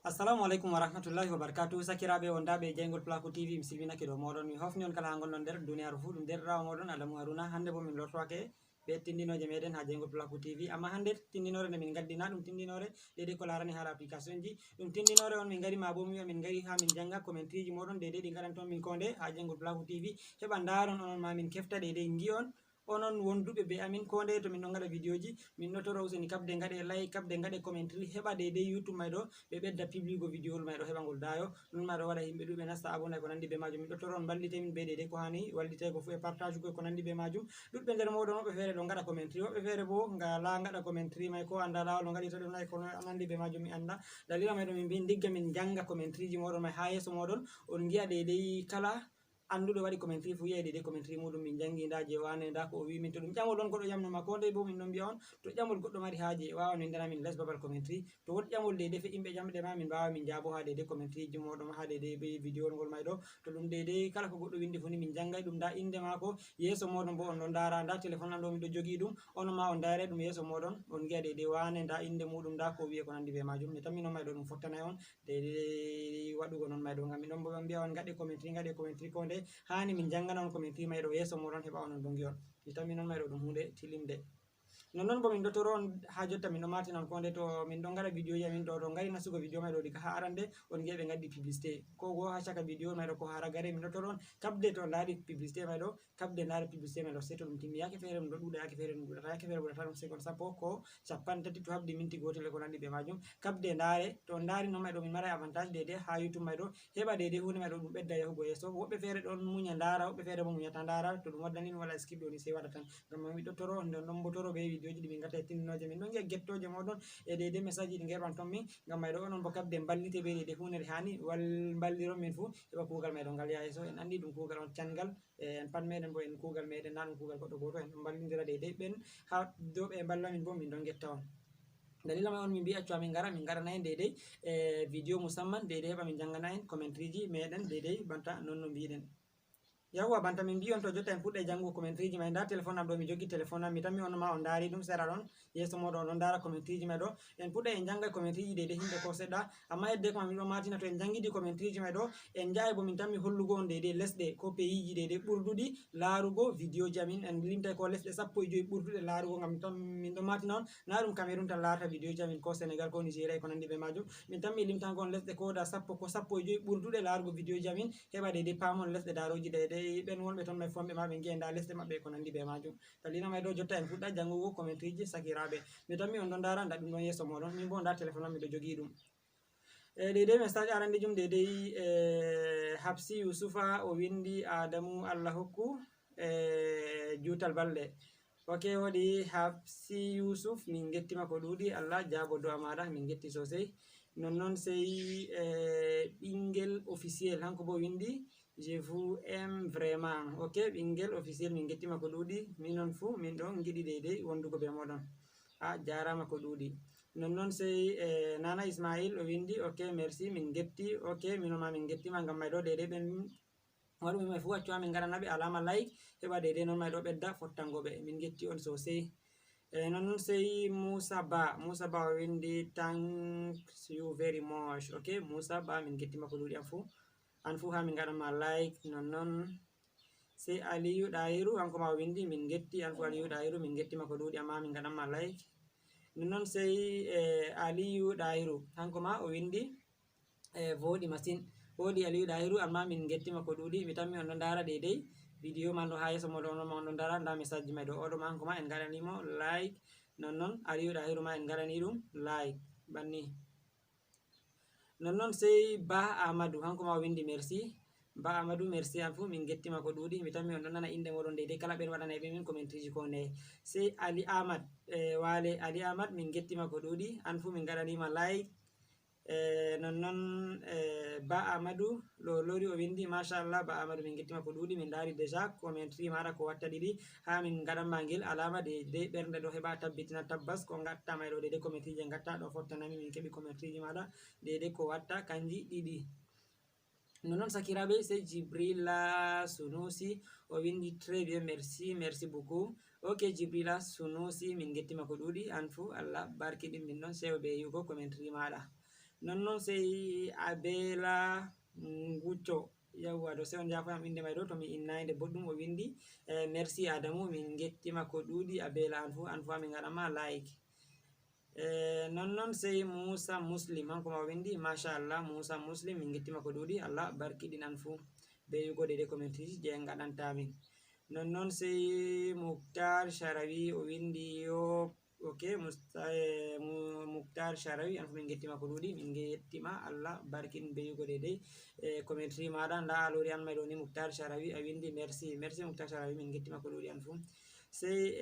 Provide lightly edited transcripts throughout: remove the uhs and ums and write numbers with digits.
Assalamualaikum warahmatullahi wabarakatuh. Sakiraɓe wondaɓe jeygol Placo TV mi silminake ɗo moɗon mi hofni on kala ha gonɗon nder duniyaru fu ɗum derɗirawo moɗon Adamu Haruna. Hande bo min lortowake be tindinoje meɗen ha jeygol Placo TV, amma hande tindinore nde min gaddi na ɗum tindinore dede ko larani hala application ji, ɗum tindinore on min gari ma bo mi wi'a min gari ha min janga commentary ji moɗon dede ɗi gaɗanton min konde ha jeygol Placo TV. heɓa daron onon ma min kefta dede gi'on onon wonduɓe be amin ko nde to min ɗon gaɗa vidéo ji min ɗo toro useni kabde gaɗe like kabde gaɗe commentary heɓa dede YouTube may ɗo ɓe ɓedda pibligo vidéo may ɗo heɓa ngol dayo ɗum ma ɗo waɗa yimɓe ɗuɓe nasta abona ko nandi be majum. min ɗo toro on ballite min be dede ko hani wallitego fu e partage ko nandi be majum. ɗuɗɓe nder moɗon woɓɓe feere ɗo gaɗa commentary, woɓɓe feere bo ngala gaɗa commentary may ko anda lawol no gaɗirta ɗum nay ko nandi be majum mi anda. Dalila may ɗo min mbi digga min janga commentary ji moɗon may ha yeso moɗon on gi'a dede kala anduɗo waɗi commentary fu yeyde de commentary muɗum min jangi nda je wane nda ko o wi min to ɗum ƴamol on goɗɗo ƴamnoma ko nde bo min ɗon mbiya on to ƴamol goɗɗo mari haaje wawan windana min les babal commentary, to wot ƴamol dede fe'imɓe ƴamɗe ma min mbawa min jaabo ha dede commentary ji moɗon ha dede be vidéo ngol may ɗo to ɗum dede kala ko goɗɗo windi fu ni min jangay ɗum nda inde mako yeso moɗon bo on ɗon dara nda téléphone am ɗo min ɗo jogi ɗum onon ma on dare ɗum yeso moɗon on gi'a dede wane nda inde muɗum nda ko wiye ko nandi be majum. mi tammi non may ɗo ɗum fottanay on dede waɗugo non may ɗo ngam min ɗon bo mbiya on gaɗe commentary ko nde hani min jangana on commentary may ɗo yeso moɗon heɓa onon bo gi'on. mi tammi non may ɗo ɗum hunde tilimde. Non bo min ɗo toro on ha jotta min ɗo matina on ko nde to min ɗon gaɗa vidéo ji amin ɗo to ngari nasugo vidéo may ɗo diga ha arande on gi'a ɓe gaddi publicité ko go ha caka vidéo may ɗo ko haragare min ɗo toro on kabde to ndaari publicité may ɗo kabde ndaari publicité may ɗo sei to ɗum timmi yake feere ɗum ɗo ɗuɗa yake feere ɗum ɗuɗata yake feere ɓurata ɗum second sappo ko capan tati to habdi minti gotel e ko nandi be majum kabde ndaare to ndaari non may ɗo min maray avantage dede ha YouTube may ɗo heɓa dede hunde may ɗo ɗum ɓedda yahugo yeso. woɓɓe feere ɗon muña ndaara woɓɓe feere bo muñata ndaara to ɗum waddani ɗum waɗa skip ɗo ni sei waɗa tan ngam min ɗo toro on ɗon bo toro be vidéo ji ɗi min gatta e tindinoje min ɗon gi'a gettoje moɗon e dede message ji ɗi gerɓan ton min ngam may ɗo onon bo kabde ballite be dede hunde hani balliron min fu heɓa kuugal may ɗo ngal yaha yeso. en andi ɗum kuugal on cangal en pat meɗen bo en kuugal meɗen na ɗum kuugal goɗɗo goto en ɗon ballidira dede ɓen ha dow ɓe balla min bo min ɗon getta on. dalila may on min mbi accu amin gara min gaɗana en dede vidéo musamman dede heɓa min jangana en commentary ji meɗen dede banta non no mbiɗen. yawwa banta min mbi on to jotta en puɗɗe jangugo commentary ji may nda téléphone am ɗo mi jogi téléphone am mi tammi on ma on daari ɗum sera ɗon yeso moɗon on ɗon dara commentary ji may ɗo en puɗɗa en janga commentary ji dede himɓe ko seɗɗa amma hedde ko min ɗon matina to en jangidi commentary ji may ɗo en jahay bo min tammi hollugo on dede lesɗe ko pays ji dede ɓurduɗi larugo vidéo ji amin en limtay ko lesɗe 15 ɓurduɗe larugo ngam min ɗon matina on na ɗum Cameroun tan larata vidéo ji amin ko Sénégal ko Nigéria ko nandi be majum min tammi limtango on lesɗe ko da 15 ɓurduɗe larugo vidéo ji amin heɓa dede pamon lesɗe daroji dede ɓen wonɓe ton may famɓe ma ɓe gi'a nda lesɗe maɓɓe ko nandi be majum. dalila may ɗo jotta en fuɗɗa jangugo commentary ji sakiraɓe mi tammi on ɗon dara nda ɗum ɗon yeso moɗon min bo nda téléphone am miɗo jogi ɗum dede message arande jum dede Habsi Yusufa o windi Adamu Allah hokku juutal balɗe. ok waɗi Habsi Yusuf min gettima ko ɗuuɗi Allah jaabo do'a maɗa min getti sosai. non sei ɓingel officiel hanko bo windi je vous aime vraiment. ok ɓingel officiel min gettima ko ɗuuɗi minon fu min ɗon giɗi dede wondugo be moɗon a jarama ko ɗuuɗi. non sei Nana Ismail o windi ok merci min getti. ok minon ma min gettima ngam may ɗo dede ɓen waɗumi may fu accu amin garanaɓe alama like heɓa dede non may ɗo ɓedda fottangoɓe min getti on sosai. non sei Musa Ba o windi thanks you very much. ok Musa Ba min gettima ko ɗuuɗi an fu ha min gaɗanma like. non sei Aliyu Ɗahiru hanko ma o windi min getti an fu Aliyu Ɗahiru min gettima ko ɗuuɗi amma min gaɗanma like. non sei Aliyu Ɗahiru hanko ma o windi voɗi masin. woɗi Aliyu Ɗahiru amma min gettima ko ɗuuɗi mi tammi on ɗon dara dede vidéo man ɗo ha yeso moɗon onon ma on ɗon dara nda message ji may ɗo oɗo ma hanko ma en gaɗanimo like. non Aliyu Ɗahiru ma en gaɗani ɗum like banni. non sei Ba Amadou hanko ma o windi merci. Ba Amadou merci an fu min gettima ko ɗuuɗi mi tammi on ɗon nana inde moɗon dede kala ɓen waɗanay ɓe min commentary ji ko nde. sei Ali Ahmad wale Ali Ahmad min gettima ko ɗuuɗi an fu min gaɗanima like. non Ba Amadou ɗo lori o windi machallah Ba Amadou min gettima ko ɗuuɗi min daari déjà commentary maɗa ko watta ɗiɗi ha min gaɗanma ngel alama dede ɓernde ɗo heɓa tabbitina tabbas ko gatta may ɗo dede commentary je gatta ɗo fottanami min keɓi commentary ji maɗa dede ko watta kanji ɗiɗi. non sakiraɓe sei Jibrila Sunusi o windi très bien merci beaucoup. ok Jibrila Sunusi min gettima ko ɗuuɗi an fu Allah barkiɗin min ɗon sewo be yi'ugo commentary maɗa. non sey Abela Ngucco yawwa do se on jafam inde may do to mi innayde boddum o windi merci Adamu min gettima ko duudi Abela an fu min gadama like non sey Musa Muslim hanko ma windi machallah Musa Muslim min gettima ko duudi Allah barkidin an fu be yugo de community je gadanta min non sey Muktar Sharawi o windi yo okay Muktar Sharawi an fu min gettima ko duudi min gettima Allah barkin be yugo de community maɗa nda alori an may do ni Muktar Sharawi a windi merci Muktar Sharawi min gettima ko duudi an fu sey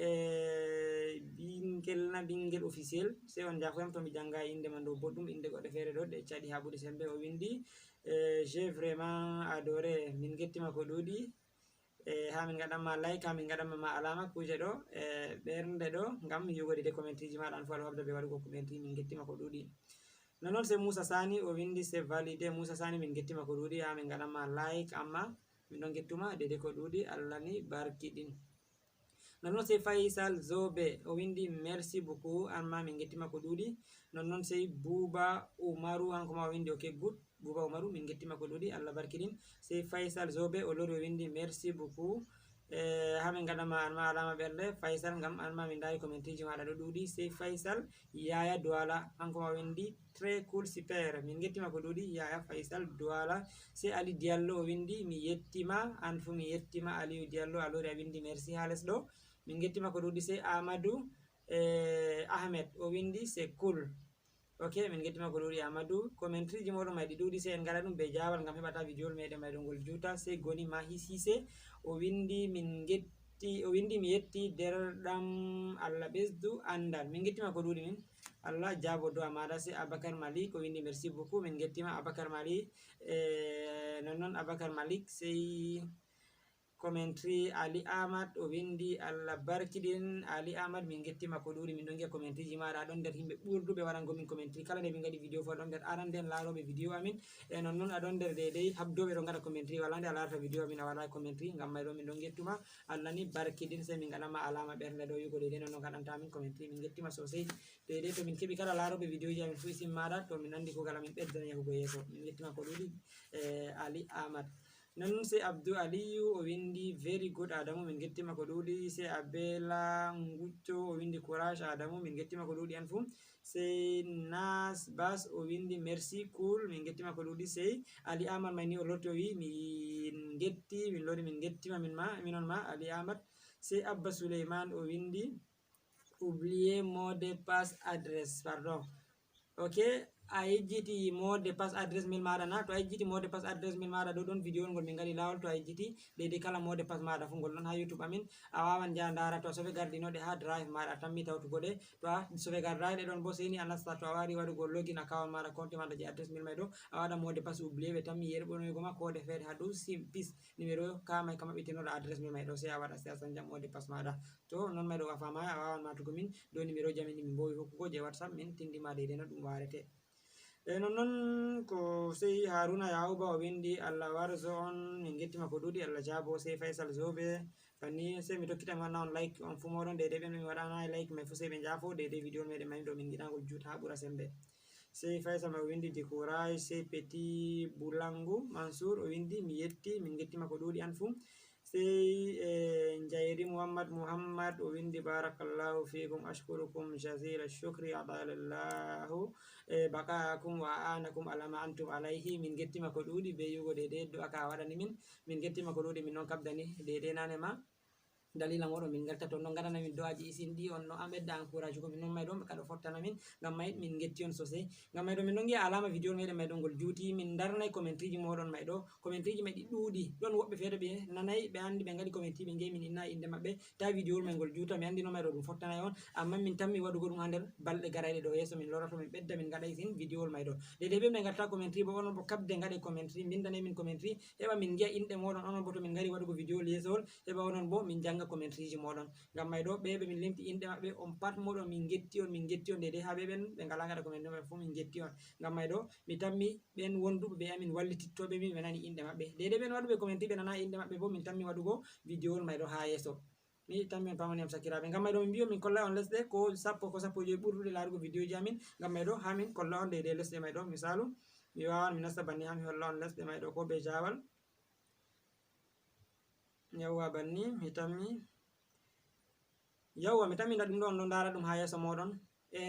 bingel officiel sey on jafoyam to mi janga inde man do boddum inde godde fere do de cadi habude sembe o windi j'ai vraiment adoré min gettima ko duudi ha min gadama like ha min gadama ma alama kuje do bernde do ngam yugode de commentaire ji maɗa an fu aɗa habda be wadugo commentaire min gettima ko duudi non c'est Moussa Sani o windi c'est validé Moussa Sani min gettima ko duudi ha min gadama like amma min don gettuma de ko duudi Allah ni barkidin non c'est Faisal Zobe o windi merci beaucoup amma min gettima ko duudi non c'est Buba Umaru hanko ma windi okay good Buba Umaru min gettima ko duudi Allah barkidin c'est Faisal Zobe o lori o windi merci beaucoup ha min gadama anma alama berde Faisal ngam anma min dari commentaire ji maɗa do duudi c'est Faisal Yaya Douala hanko ma windi très cool super min gettima ko duudi Yaya Faisal Douala c'est Ali Diallo o windi mi yettima an fu mi yettima Aliou Diallo a lori a windi merci ha les do min gettima ko duudi c'est Amadou Ahmed o windi c'est cool ok min gettima ko duudi Amadou commentary ji moɗon mayɗi duudi se en gaɗa ɗum be jawal ngam heɓata vidéol meɗen mayɗon ngol juuta c'est Goni Mahi Cissé o windi min getti o windi mi yetti derɗam Allah ɓesdu andal min gettima ko duudi min Allah jabo do maɗa c'est Abakar Malik o windi merci beaucoup min gettima Abakar Malik non Abakar Malik sey commentary Ali Ahmad o windi Allah barkidin Ali Ahmad min gettima ko duudi min don giya commentary ji maɗa ɗon nder himɓe ɓurduɓe waɗango min commentary kala nde min gaɗi vidéo fo ɗon nder aranden laaroɓe vidéo amin non aɗon nder deydey habdoɓe ɗon gaɗa commentary wala nde a larata vidéo amin a waɗa commentary ngam may ɗo min ɗon gettuma Allah ni barkidin se min gaɗama alama ɓernde ɗo yugo deydey non gaɗanta min commentary min gettima sosai deydey to min keɓi kala laaroɓe vidéo ji amin fu isim maɗa to min andi kugal amin ɓeddana yahugo yeeso min gettima ko duudi Ali Ahmad non c'est Abdou Aliou o windi very good Adamu min gettima ko duudi c'est Abela Ngucco o windi courage Adamu min gettima ko duudi an fu c'est Nas Bas o windi merci cool min gettima ko duudi c'est Ali Ahmad mayni o lorti o wi min getti min lori min gettima minon ma Ali Ahmad c'est Abba Suleiman o windi oublier mot de passe adresse pardon ok a yejjiti mot de passe adresse mail maɗa na to a yejjiti mot de passe adresse mail maɗa ɗo ɗon vidéo ngol min gaɗi lawol to a yejjiti deydey kala mot de passe maɗa fu ngol ɗon ha YouTube amin a wawan ja dara to a sofe gardinoɗe ha drive maɗa tammi tawtugo ɗe to a sofe gar drive ɗe ɗon bo seni a nasta to a wari waɗugo login account maɗa compte maɗa je adresse mail may ɗo a waɗa mot de passe oublié ɓe tammi yerɓonoygo ma kode feere ha dow pis numéro kamay ka maɓɓitinoɗo adresse mail may ɗo se a waɗa se a sanjam mot de passe maɗa to non may ɗo a famay a wawan matugo min do numéro jamin min mbowi hokkugo je WhatsApp min tindima deydey no ɗum warete non ko sey Haruna Yahuba o windi Allah warzo on min gettima ko duudi Allah jabo sey Faisal Zobe fanni sey mi tokkita mi wanna on like on fu moɗon deydey ɓen mi waɗana like may fu sey ɓe jafo deydey vidéo meɗen mani ɗo min giɗagol juuta ha ɓura sembe sey Faisal ma o windi de courage sey Petit Boulangu Mansour o windi mi yetti min gettima ko duudi an fu sey Jayri Muhammad o windi barakallahu fikum ashkurukum jazila shukri adalallahu baqaakum wa anakum ala ma antum alayhi min gettima ko duudi be yugo deydey do aka waɗani min gettima ko duudi min non kabdani deydey nane ma dalila moɗon min garta to non gaɗana min do'aji isin ɗi on no an ɓedda encourage ko min non may ɗon ɓe kaɗa fottana min ngam may min getti on sosai ngam may ɗo min ɗon giya alama vidéo meɗen may ɗon ngol juuti min darnay commentary ji moɗon may ɗo commentary ji may ɗi ɗuuɗi ɗon woɓɓe feere ɓe nanay ɓe andi ɓe gaɗi commentary ɓe ngeyi min inna inde maɓɓe ta vidéo may ngol juuta mi andi no may ɗo ɗum fottanay on amma min tammi waɗugo ɗum ha nder balɗe garayɗe ɗo yeeso min lorato min ɓedda min gaɗa isin vidéo may ɗo deydey ɓe min gatta commentary bo onon bo kabde gaɗe commentary bindane min commentary heɓa min giya inɗe moɗon onon bo to min gari waɗugo vidéo yeesowol heɓa onon bo min janga commentary ji moɗon ngam may ɗo ɓe min limti inɗe maɓɓe on pat moɗon min getti on deydey ha ɓe ɓen ɓe ngala gaɗa commentary maɓɓe fu min getti on ngam may ɗo mi tammi ɓen wonduɓe ɓe amin wallitittoɓe min ɓe nani inɗe maɓɓe deydey ɓen waɗuɓe commentary ɓe nana inɗe maɓɓe bo min tammi waɗugo vidéo may ɗo ha yeeso mi tammi on pamani am sakiraɓe ngam may ɗo min mbiyo min kolla on lesɗe ko sappo joyi ɓurduɗe larugo vidéo ji amin ngam may ɗo ha min kolla on de lesɗe may ɗo misalu mi wawan mi nasta banni ha mi holla on lesɗe may ɗo ko be jawal yawwa banni mi tammi ɗum ɗo on ɗo ndara ɗum ha yeso moɗon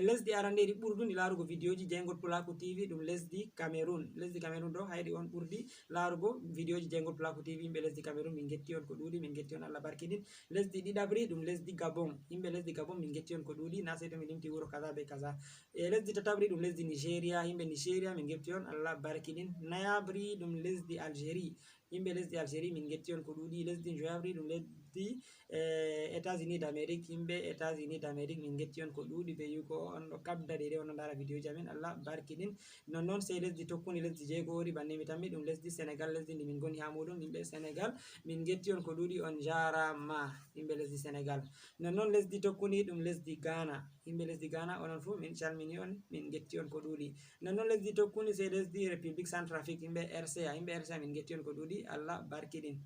lesdi aranderi ɓurdundi larugo vidéo ji Jaingol Pulaku TV ɗum lesdi Cameroon ɗo haydi on ɓurdi larugo vidéo ji Jaingol Pulaku TV yimɓe lesdi Cameroon min getti on ko ɗuɗi min getti on Allah barkidin lesdi ɗiɗaɓri ɗum lesdi Gabon yimɓe lesdi Gabon min getti on ko ɗuɗi na sei to mi limti wuro kaza be kaza lesdi tataɓri ɗum lesdi Nigeria yimɓe Nigeria min getti on Allah barkidin nayaɓri ɗum lesdi Algérie yimɓe lesdi Algérie min getti on ko ɗuɗi lesdi joyaɓri ɗum lesdi États-Unis d'Amérique yimɓe États-Unis d'Amérique min getti on ko ɗuɗi be yugo on ɗo kabda dede on ɗo ndara vidéo ji amin Allah barkidin nonnon sei lesdi tokkundi lesdi jeegori banni mi tammi ɗum lesdi Sénégal lesdi ndi min goni ha muɗum yimɓe Sénégal min getti on ko ɗuɗi on jarama yimɓe lesdi Sénégal nonnon lesdi tokkundi ɗum lesdi Ghana yimɓe lesdi Ghana onon fu min calmini on min getti on ko ɗuɗi nonnon lesdi tokkundi sei lesdi République Centrafrique yimɓe RCA min getti on ko ɗuɗi Allah barkidin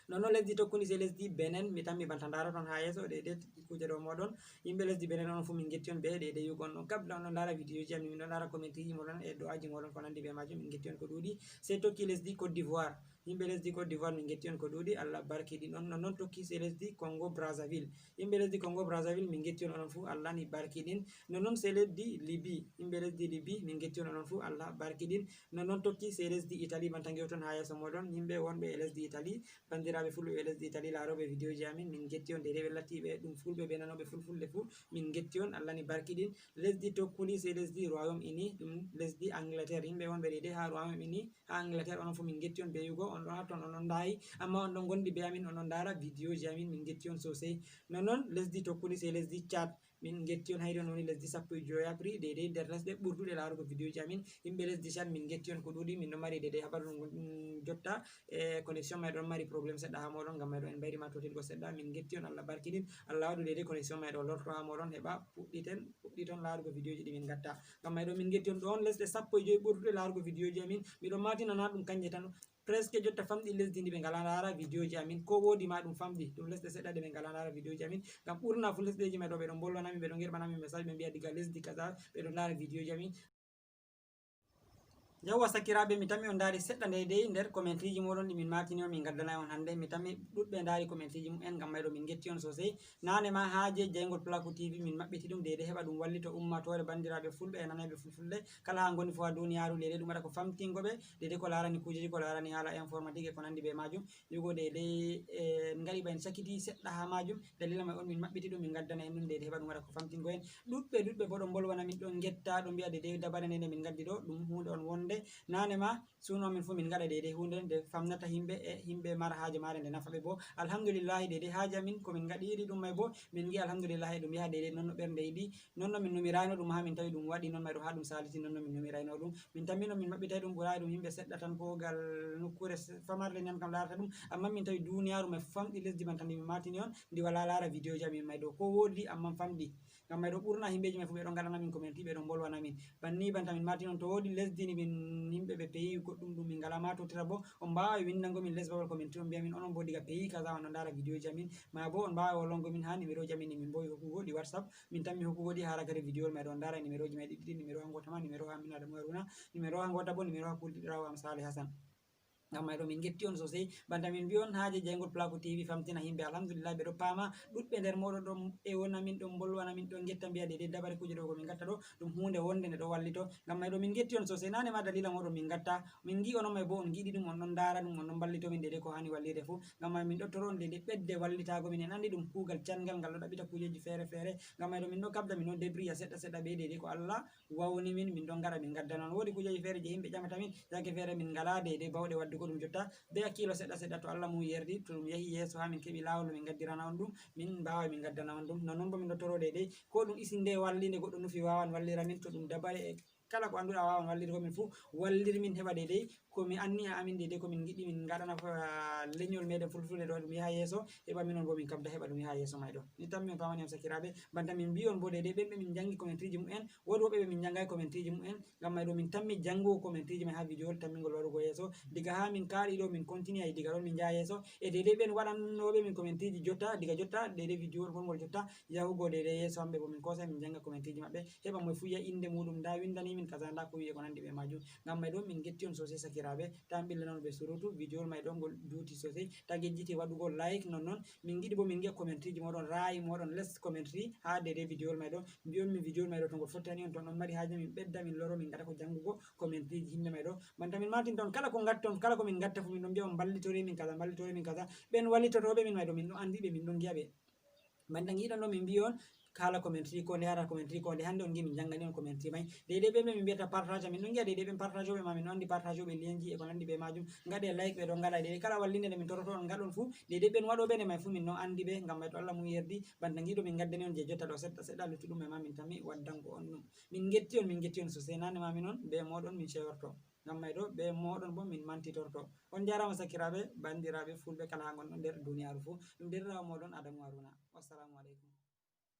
nonnon lesdi tokkundi sei lesdi Benin mi tammi banta ndaroton ha yeso de kuje ɗo moɗon yimɓe lesdi Benin on fu min getti on be de yugo on ɗon kabla on ɗon ndara vidéo ji amin min ɗon ndara comment ji moɗon e do'aji moɗon ko nandi be majum min getti on ko ɗuɗi sei tokki lesdi Côte d'Ivoire yimɓe lesdi Côte d'Ivoire min getti on ko ɗuɗi Allah barkidin on nonnon tokki sei lesdi Congo Brazzaville yimɓe lesdi Congo Brazzaville min getti on onon fu Allah ni barkidin nonnon sei lesdi Libye yimɓe lesdi Libye min getti on onon fu Allah barkidin nonnon tokki sei lesdi Italie banta gewton ha yeso moɗon yimɓe wonɓe e lesdi Italie bandiraɓe fulɓe e lesdi Italie laroɓe vidéo ji amin min getti on dede ɓe lattiɓe ɗum fulɓe be nanoɓe fulfulde fu min getti on Allah ni barkidin lesdi tokkundi sei lesdi Royaume-Uni ɗum lesdi Angleterre yimɓe wonɓe dede ha Royaume-Uni ha Angleterre onon fu min getti on be yugo on ɗon hatton on ɗon dayi amma on ɗon gondi be amin on ɗon ndara vidéo ji amin min getti on sosai nonnon lesdi tokkundi sei lesdi Tchad min getti on haydi on woni lesdi sappo e joyaɓri dede nder lesɗe ɓurduɗe larugo vidéo ji amin yimɓe lesdi Tchad min getti on ko ɗuɗi min ɗo mari dede habaru jotta connexion may ɗon mari probléme seɗɗa ha moɗon ngam mayɗo en mbayrima totilgo seɗɗa min getti on Allah barkidin Allah waɗu dede connexion may ɗo lorto ha moɗon heɓa puɗɗiton larugo vidéo ji ɗi min gatta ngam mayɗo min getti on ɗo on lesɗe sappo e joyi ɓurduɗe larugo vidéo ji amin miɗon matinana ɗum kanje tan presque jotta famɗi lesdi ndi ɓe ngala ndara vidéo ji amin ko wodi ma ɗum famɗi ɗum lesɗe seɗɗa ɗe ɓe ngala ndara vidéo ji amin ngam ɓurna fu lesɗeji may ɗo ɓe ɗon bolwanami ɓe ɗon gerɓanami message ɓe mbiya diga lesdi kaza ɓe ɗon ndara vidéo ji amin yawwa sakiraɓe mi tammi on dari seɗɗa dey nder comment ji moɗon ɗi min matini on min gaddanayi on hannde mi tammi ɗuɗɓe dari comment ji mumen ngam mayɗo min getti on sosai nane ma haje Jaingol Pulaku TV min maɓɓiti ɗum dede heɓa ɗum wallito ummatore bandiraɓe fulɓe e nanaɓe fulfulde kala ha goni fo ha duniyaru dede ɗum waɗa ko famtingoɓe dede ko larani kujeji ko larani haala informatique e ko nandi be majum yugo dede en gaɗi ɓa en sakiti seɗɗa ha majum dalila may on min maɓɓiti ɗum min gaddana en ɗum dede heɓa ɗum waɗa ko famtingo en ɗuɗɓe bo ɗon bolwana min ɗon getta ɗon mbiya dede dabare nde min gaddi ɗo ɗum hunde on wonde nane ma suno min fu min gaɗa dede hunde nde famnata himɓe e himɓe mara haaje mare nde nafaɓe bo alhamdulillahi dede haaje amin komin gaɗiri ɗum may bo min gi alhamdulillahi ɗum yaha dede nonno ɓernde yiɗi nonno min numirayno ɗum ha min tawi ɗum waɗi non mayɗo ha ɗum saliti nonno min numirayno ɗum min tammino min maɓɓitay ɗum ɓurayi ɗum yimɓe seɗɗa tan ko gal nokkure famarle nan kam larata ɗum amma min tawi duniyaru may famɗi lesdi man tan ndi min matini on ndi wala lara vidéo ji amin may ɗo ko wodi amma famɗi ngam may ɗo ɓurna himɓeji may fu ɓe ɗon gaɗanamin commenti ɓe ɗon bolwanamin banni banta min mati non to wodi lesdi ni min yimɓe ɓe peyi goɗɗum ɗum min ngala matotira bo on mbawi windangomin les babal commenti on mbiyamin onon bo diga peyi kaza on ɗo ndara vidéo ji amin ma bo on mbawi wollongomin ha numéro ji amin ni min mbowi hokkugo ɗi WhatsApp min tammi hokkugo ɗi ha ragare vidéo may ɗon ndara numéro ji may ɗiɗi numéro ha gota ma numéro ha min Adamu Haruna numéro ha gota bo numéro ha kulɗirawo am Saleh Hassan ngam mayɗo min getti on sosai banta min mbi on haaje Jaingol Pulaku TV famtina himɓe alhamdulillah ɓe ɗo paama ɗuɗɓe nder moɗon ɗon ewona min ɗon bolwana min ɗon getta mbiya dede dabare kuje ɗo ko min gatta ɗo ɗum hunde wonde nde ɗo wallito ngam mayɗo min getti on sosai nane ma dalila moɗon min gatta min gi onon may bo on giɗi ɗum on ɗon ndara ɗum on ɗon ballito min dede ko hani wallire fu ngam may min ɗottoro on dede ɓedde wallitago min en andi ɗum kuugal cangal ngal ɗo ɗaɓɓita kujeji fere fere ngam mayɗo min ɗo kabda min ɗon débriya seɗɗa seɗɗa be dede ko Allah wawni min ɗon gara min gadda non wodi kujeji fere je yimɓe ƴamata min yake fere min ngala dede bawɗe waddugo ɗum jotta be hakkilo seɗɗa seɗɗa to Allah mum yerdi to ɗum yahi yeeso ha min keɓi lawol min gaddirana on ɗum min mbawa min gaddana on ɗum nonnon bo min ɗo toro dede ko ɗum isinde wallinde goɗɗo nufi wawan wallira min to ɗum dabare kala ko anduɗa wawan wallide komin fuu wallir min heɓa dedey komi anni amin dedey komin giɗɗi min gaɗana leñol meɗen fulfulde ɗo ɗum yaha yeeso heɓa minon bo min kabda heɓa ɗum yaha yeeso mayɗo ni tan min famani am sakiraɓe banta min mbi on bo dedey ɓen ɓe min jangi commentryji mumen wodi woɓɓe ɓe min jangai commentryji mumen ngam mayɗo min tammi jangugo commentryji may ha vidéo hol tammigol waɗugo yeeso diga ha min kaari ɗo min continue ay diga ɗon min jaha yeeso e dedey ɓen waɗannoɓe min commentryji jotta diga jotta dedey vidéo ngol jotta yahugo dedey yeeso hamɓe bo min kosay min janga commentryji maɓɓe heɓa moye fu yiya inde muɗum nda windani min kaza nda ko wiye ko nandi ɓe majum ngam may ɗo min getti on sosai sakiraɓe tan ɓillananon ɓe surutu vidéo may ɗo ngol juuti sosai ta gejjiti waɗugo like nonnon min giɗi bo min giya commentryji moɗon rayi moɗon less commentry ha dedey vidéo may ɗo mbiyon min vidéo may ɗo to ngol fottani on ton on mari haje min ɓedda min loro min gaɗa ko jangugo commentryji himɓe may ɗo banta min matin ton kala ko gatton kala ko min gatta fu min ɗon mbiya on ballitore min kaza ɓen wallitotoɓe min may ɗo min ɗon andi ɓe min ɗon giyaɓe banta giɗon ɗo min mbi on kala commentary ko nde hara commentary ko nde hande on gi min jangani on commentary may dedey ɓe min mbiyata partage min ɗon giya dedey ɓen partage oɓe ma min andi partage oɓe lienji e ko nandi ɓe majum gaɗe like ɓe ɗon gaɗa dedey kala wallinde nde min toroto on gaɗon fu dedey ɓen waɗoɓe nde may fu min ɗon andi ɓe ngam may to Allah mum yerdi banta giɗo min gaddani on je jotta ɗo seɗɗa seɗɗa luttuɗum e ma min tammi waddanko on ɗum min getti on sosai nane ma min on be moɗon min ceworto ngam may ɗo be moɗon bo min mantitorto on jarama sakiraɓe bandiraɓe fulɓe kala ha gonɗon nder duniyaru fu ɗum derrawo moɗon Adamu Haruna. Wassalamu aleykum.